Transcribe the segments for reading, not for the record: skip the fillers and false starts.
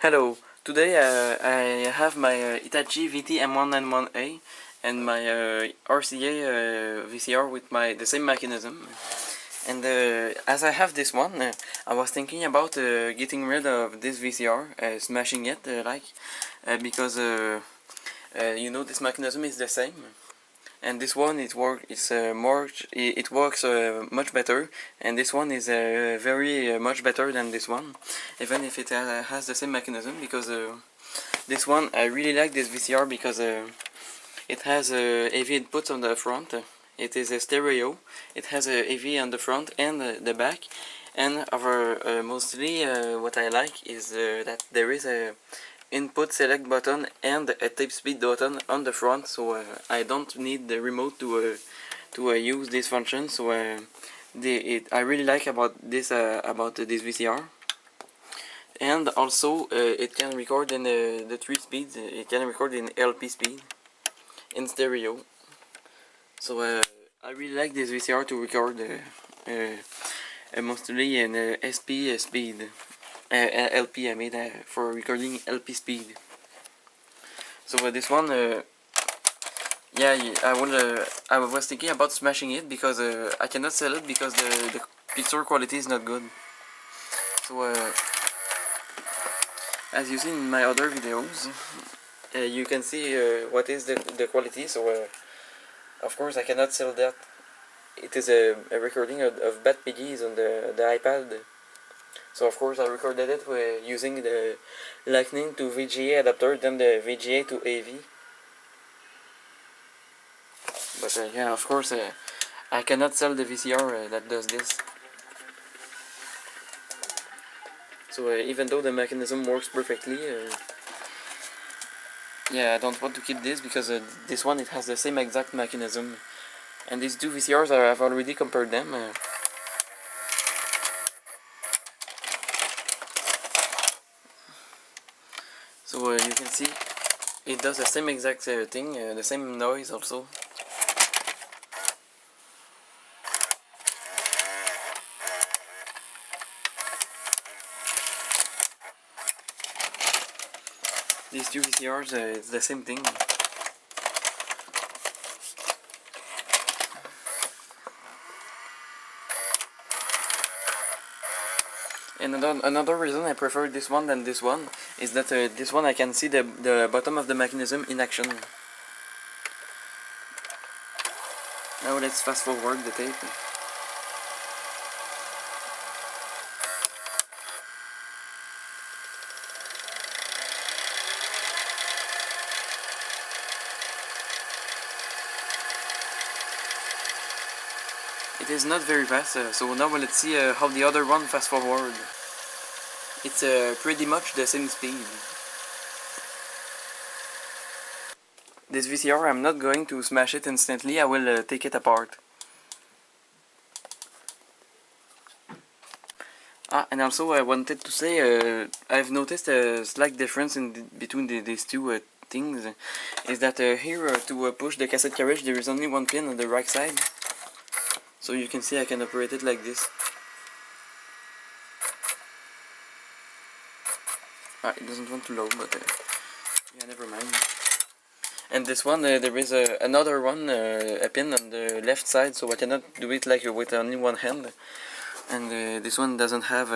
Hello, today I have my Hitachi VT-M191A and my RCA VCR with the same mechanism. And as I have this one, I was thinking about getting rid of this VCR, smashing it, because this mechanism is the same. And this one it works much better, and this one is very much better than this one, even if it has the same mechanism, because this one I really like this VCR because it has AV inputs on the front. It is a stereo. It has a AV on the front and the back, and mostly what I like is that there is a input select button and a tape speed button on the front, so I don't need the remote to use this function. So I really like about this VCR. And also it can record in the 3 speeds. It can record in LP speed in stereo. So I really like this VCR to record mostly in SP speed. LP I made for recording LP speed. So this one, I was thinking about smashing it because I cannot sell it because the picture quality is not good. So as you see in my other videos, you can see what is the quality. So of course I cannot sell that. It is a recording of bad piggies on the iPad. So of course I recorded it using the Lightning to VGA adapter, then the VGA to AV. But yeah, of course I cannot sell the VCR that does this. So even though the mechanism works perfectly, yeah, I don't want to keep this because this one, it has the same exact mechanism. And these two VCRs, I've already compared them. So you can see it does the same exact thing, the same noise also. These two VCRs, it's the same thing. And another reason I prefer this one than this one is that this one I can see the bottom of the mechanism in action. Now let's fast forward the tape. It is not very fast, so now let's see how the other one fast forward. It's pretty much the same speed. This VCR, I'm not going to smash it instantly, I will take it apart. And also I wanted to say, I've noticed a slight difference between these two things. Is that here to push the cassette carriage there is only one pin on the right side. So you can see I can operate it like this. It doesn't want to load, but yeah, never mind. And this one, there is another one, a pin on the left side, so I cannot do it like with only one hand. And this one doesn't have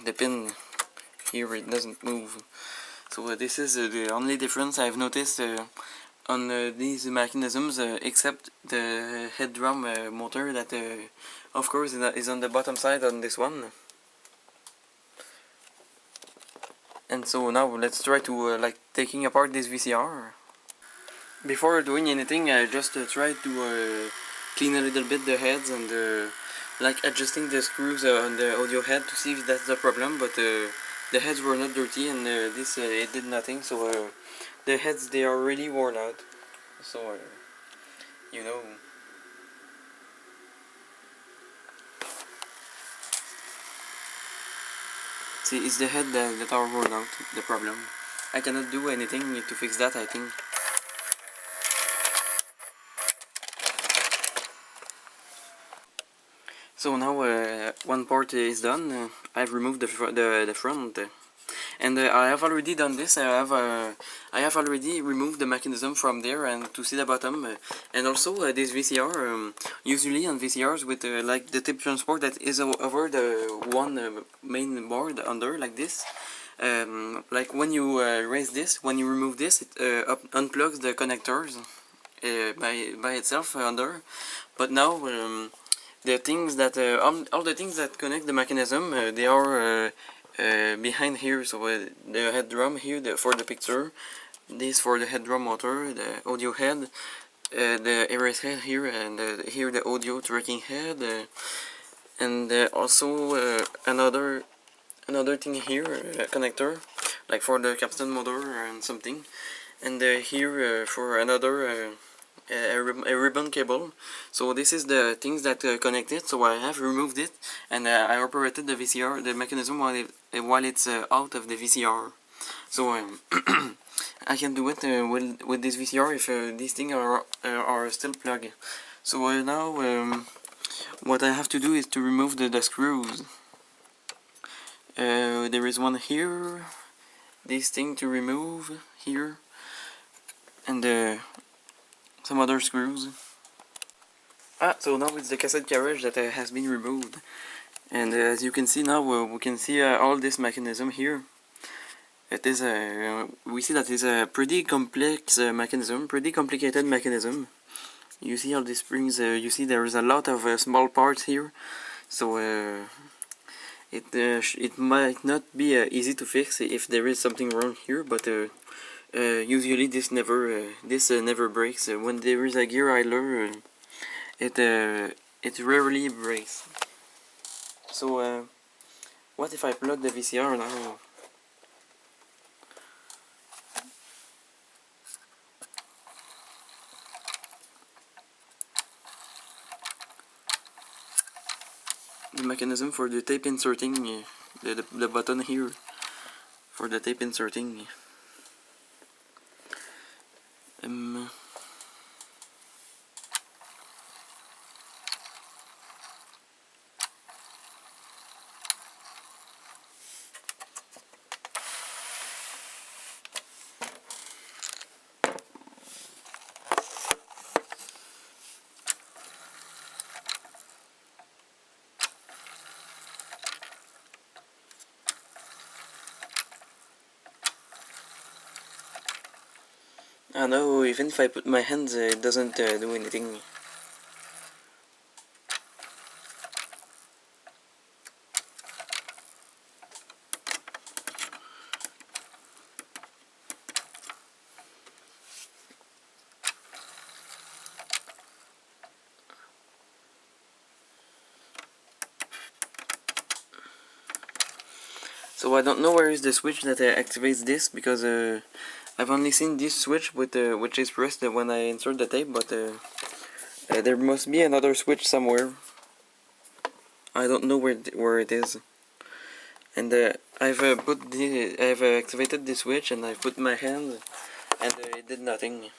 the pin here, it doesn't move. So this is the only difference I've noticed on these mechanisms, except the head drum motor that of course is on the bottom side on this one. And so now let's try to like taking apart this VCR. Before doing anything, I just try to clean a little bit the heads and like adjusting the screws on the audio head to see if that's the problem, but the heads were not dirty, and this it did nothing. So the heads, they are really worn out, so you know. See, it's the head that are worn out, the problem. I cannot do anything to fix that, I think. So now one part is done. I've removed the front, And I have already done this. I have already removed the mechanism from there and to see the bottom. And also this VCR, usually on VCRs with like the tape transport that is over the one main board under like this. Like when you raise this, when you remove this, it unplugs the connectors by itself under. But now the things that all the things that connect the mechanism, they are behind here. So the head drum here for the picture, this for the head drum motor, the audio head, the erase head here, and here the audio tracking head, and also another thing here, connector, like for the capstan motor and something, and here for another a ribbon cable. So this is the things that connect it. So I have removed it and I operated the VCR, the mechanism while it's out of the VCR. So I can do it with this VCR if these things are still plugged. So now what I have to do is to remove the screws. There is one here, this thing to remove here, and some other screws. So now it's the cassette carriage that has been removed, and as you can see now, we can see all this mechanism here. It is we see that it's a pretty complex mechanism, pretty complicated mechanism. You see all these springs. You see there is a lot of small parts here, so it might not be easy to fix if there is something wrong here, but usually this never breaks. When there is a gear idler, it rarely breaks. So what if I plug the VCR now? The mechanism for the tape inserting, the button here for the tape inserting. I know, even if I put my hands, it doesn't do anything. So I don't know where is the switch that activates this, because I've only seen this switch with which is pressed when I insert the tape, but there must be another switch somewhere. I don't know where it is. And I've activated the switch and I've put my hand, and it did nothing.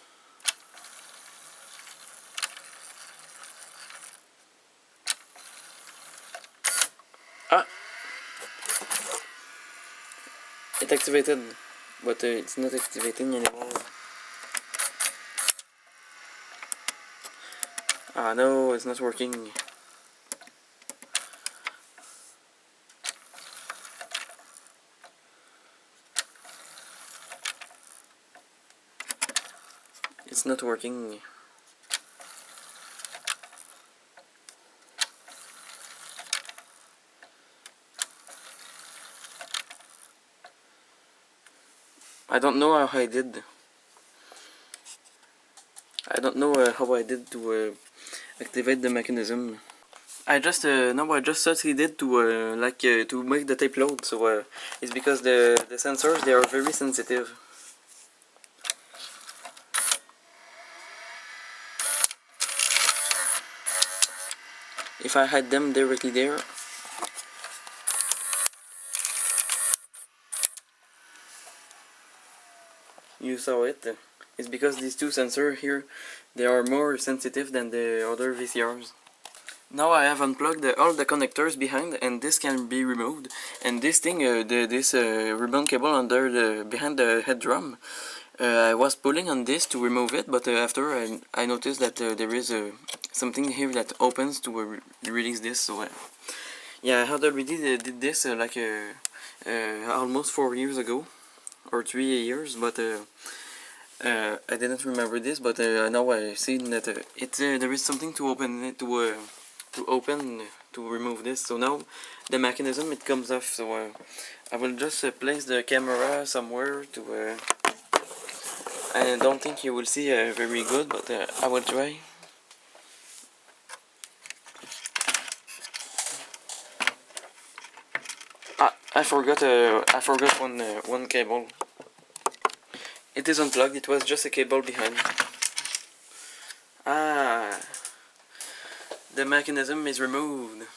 It activated, but it's not activating anymore. No, it's not working. It's not working. I don't know how I did. I don't know how I did to activate the mechanism. I just succeeded to to make the tape load. So it's because the sensors, they are very sensitive. If I had them directly there, you saw it. It's because these two sensors here, they are more sensitive than the other VCRs. Now I have unplugged all the connectors behind, and this can be removed. And this thing, this ribbon cable under behind the head drum, I was pulling on this to remove it, but after I noticed that there is something here that opens to release this. So yeah, I had already did this like almost 4 years ago, or 3 years, but I didn't remember this. But now I see that there is something to open it to remove this. So now the mechanism, it comes off. So I will just place the camera somewhere to. I don't think you will see very good, but I will try. I forgot one cable. It is unplugged. It was just a cable behind. Ah, the mechanism is removed.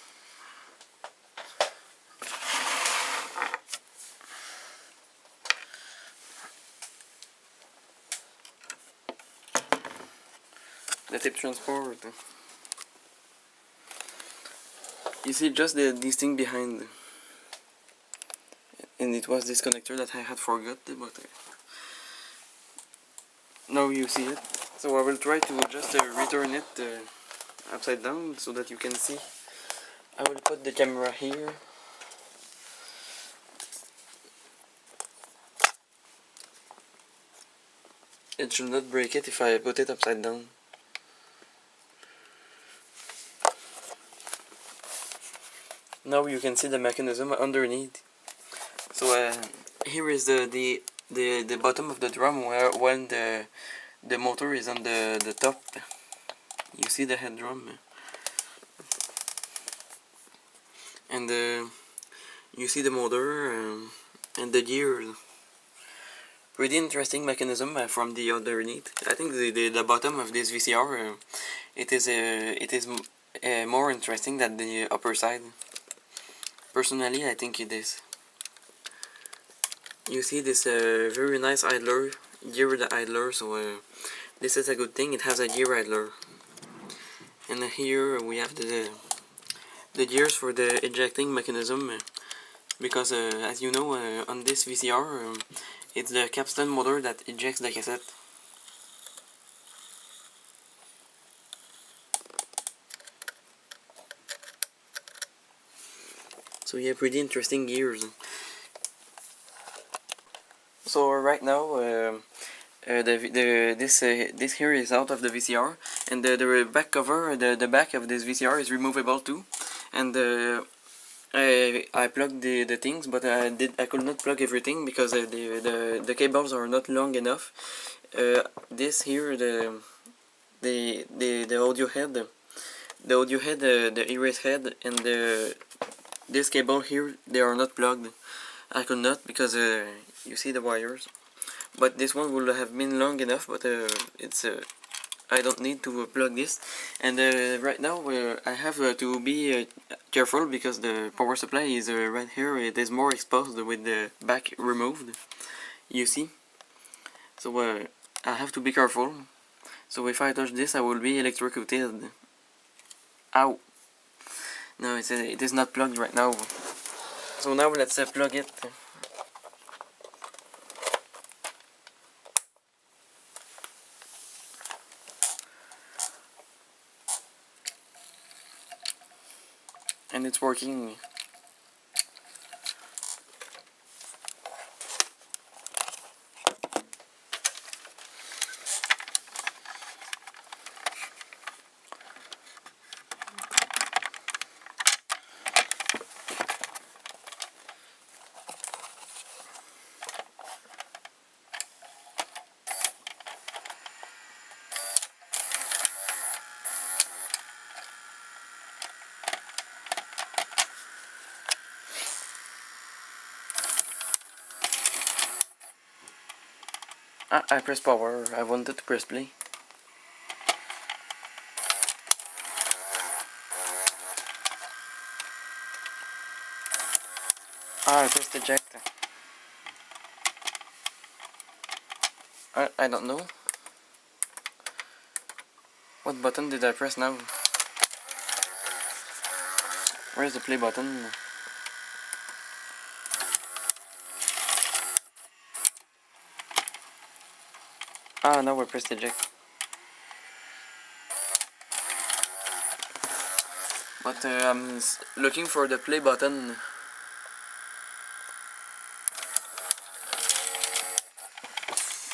The tape transport. You see just this thing behind. And it was this connector that I had forgot, but now you see it. So I will try to just return it upside down so that you can see. I will put the camera here. It should not break it if I put it upside down. Now you can see the mechanism underneath. So here is the bottom of the drum when the motor is on the top. You see the head drum, and you see the motor and the gears. Pretty interesting mechanism from the underneath. I think the bottom of this VCR it is more interesting than the upper side. Personally, I think it is. You see this very nice idler, geared idler, so this is a good thing. It has a gear idler. And here we have the gears for the ejecting mechanism, because as you know, on this VCR, it's the capstan motor that ejects the cassette. So yeah, pretty interesting gears. So right now, this here is out of the VCR, and the back cover, the back of this VCR is removable too. And I plugged the things, but I could not plug everything because the cables are not long enough. This here, the audio head, the erase head, and this cable here, they are not plugged. I could not because you see the wires. But this one would have been long enough, but it's I don't need to plug this. And right now I have to be careful because the power supply is right here. It is more exposed with the back removed, you see. So I have to be careful. So if I touch this, I will be electrocuted. Ow! No, it is not plugged right now. So now let's plug it. And it's working. I press power. I wanted to press play. I pressed eject. I don't know. What button did I press now? Where's the play button? Ah, now we pressed eject. But I'm looking for the play button.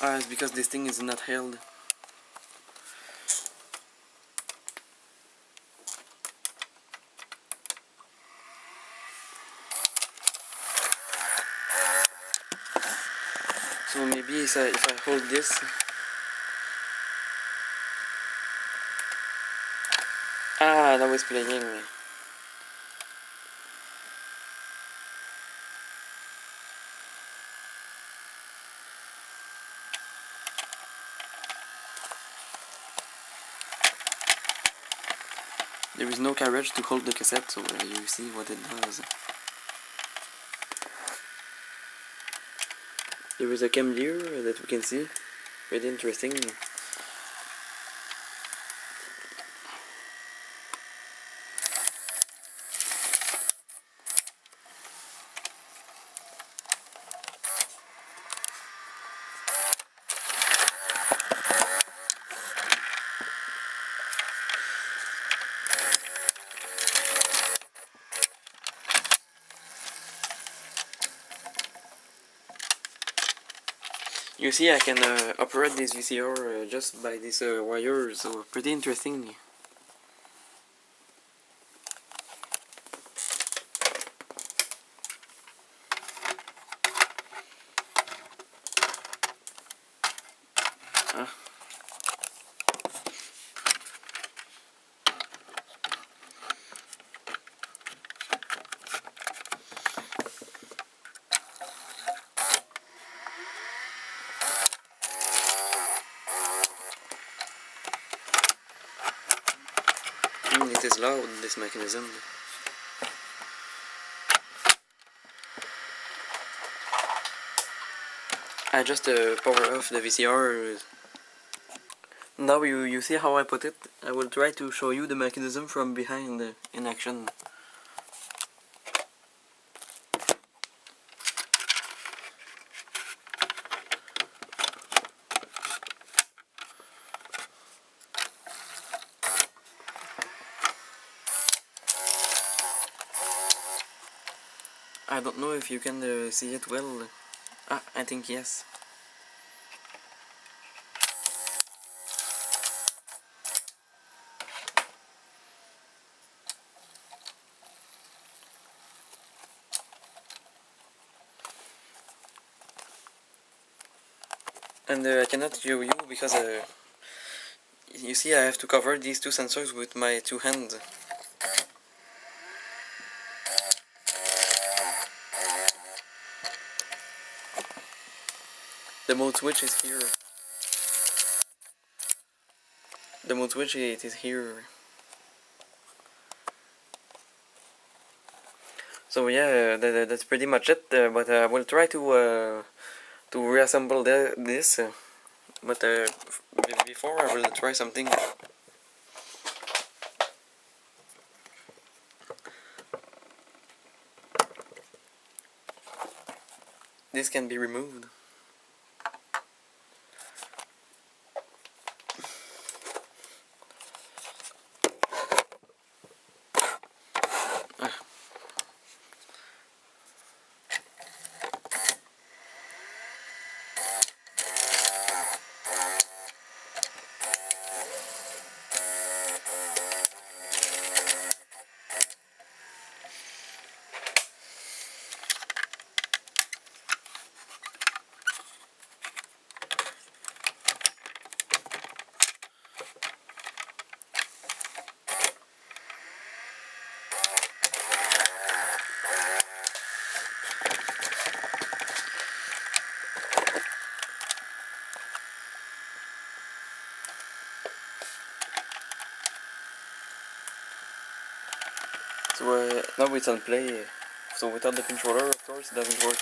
Ah, it's because this thing is not held. So maybe if I hold this. Ah, now it's playing. There is no carriage to hold the cassette, so you see what it does. There is a cam here that we can see. Very interesting. You see, I can operate this VCR just by this wire, so pretty interesting. It is loud, this mechanism. I just power off the VCR. Now you see how I put it. I will try to show you the mechanism from behind in action. I don't know if you can see it well. Ah, I think yes. And I cannot show you because you see I have to cover these two sensors with my two hands. The mode switch is here. The mode switch, it is here. So yeah, that's pretty much it. But I will try to reassemble this. But before I will try something. This can be removed. So now it's on play. So without the controller, of course, it doesn't work.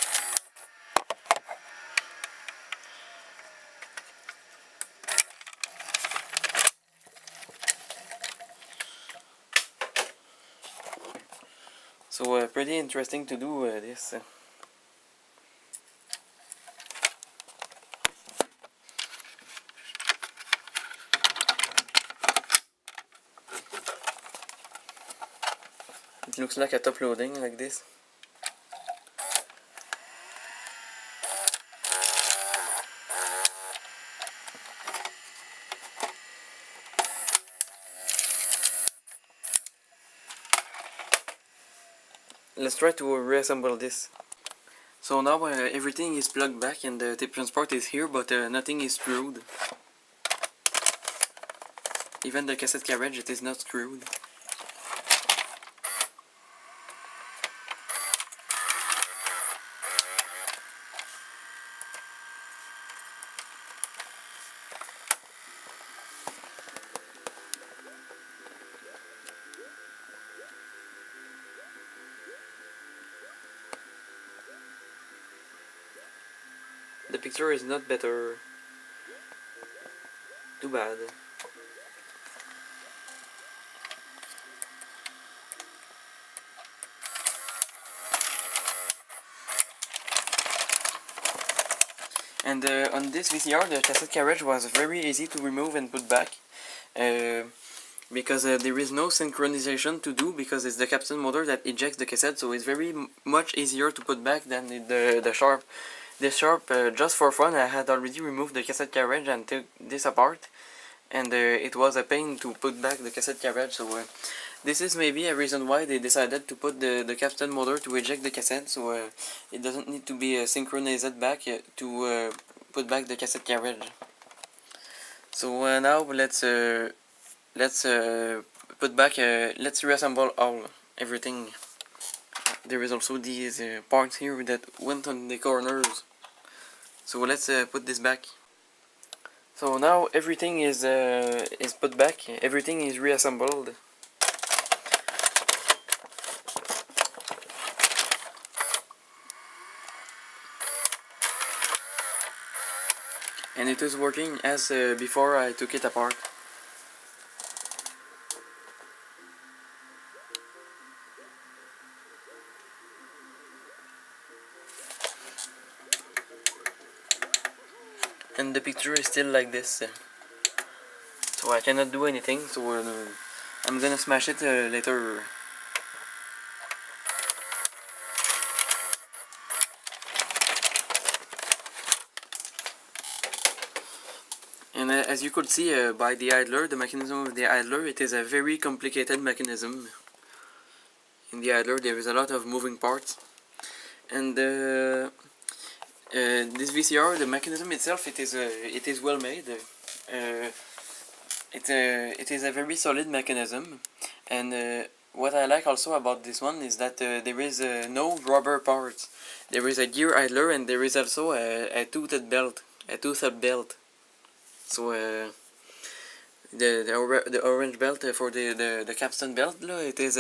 So pretty interesting to do this. It looks like a top loading like this. Let's try to reassemble this. So now everything is plugged back and the tape transport is here, but nothing is screwed. Even the cassette carriage, it is not screwed. The picture is not better. Too bad. And on this VCR, the cassette carriage was very easy to remove and put back. Because there is no synchronization to do, because it's the capstan motor that ejects the cassette, so it's very much easier to put back than the Sharp. The Sharp, just for fun, I had already removed the cassette carriage and took this apart, and it was a pain to put back the cassette carriage, so this is maybe a reason why they decided to put the capstan motor to eject the cassette, so it doesn't need to be synchronized back to put back the cassette carriage. So now let's put back, let's reassemble everything. There is also these parts here that went on the corners. So let's put this back. So now everything is put back, everything is reassembled. And it is working as before I took it apart. And the picture is still like this, so I cannot do anything, so I'm gonna smash it later. And as you could see by the idler, the mechanism of the idler, it is a very complicated mechanism. In the idler there is a lot of moving parts, and this VCR, the mechanism itself, it is well made. It is a very solid mechanism, and what I like also about this one is that there is no rubber parts. There is a gear idler, and there is also a toothed belt, So the orange belt for the capstan belt, it is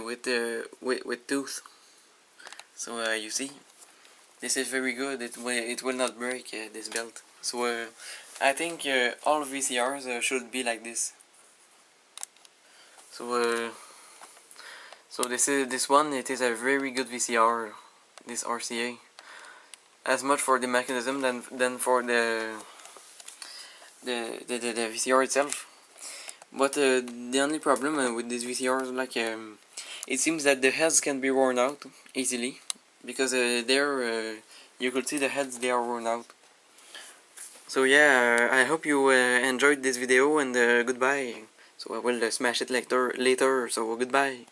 with tooth. So you see, this is very good. It will not break this belt. So I think all VCRs should be like this. So this one. It is a very good VCR. This RCA, as much for the mechanism than for the VCR itself. But the only problem with this VCR is like it seems that the heads can be worn out easily, because there you could see the heads, they are worn out. So yeah, I hope you enjoyed this video, and goodbye. So I will smash it later, so goodbye.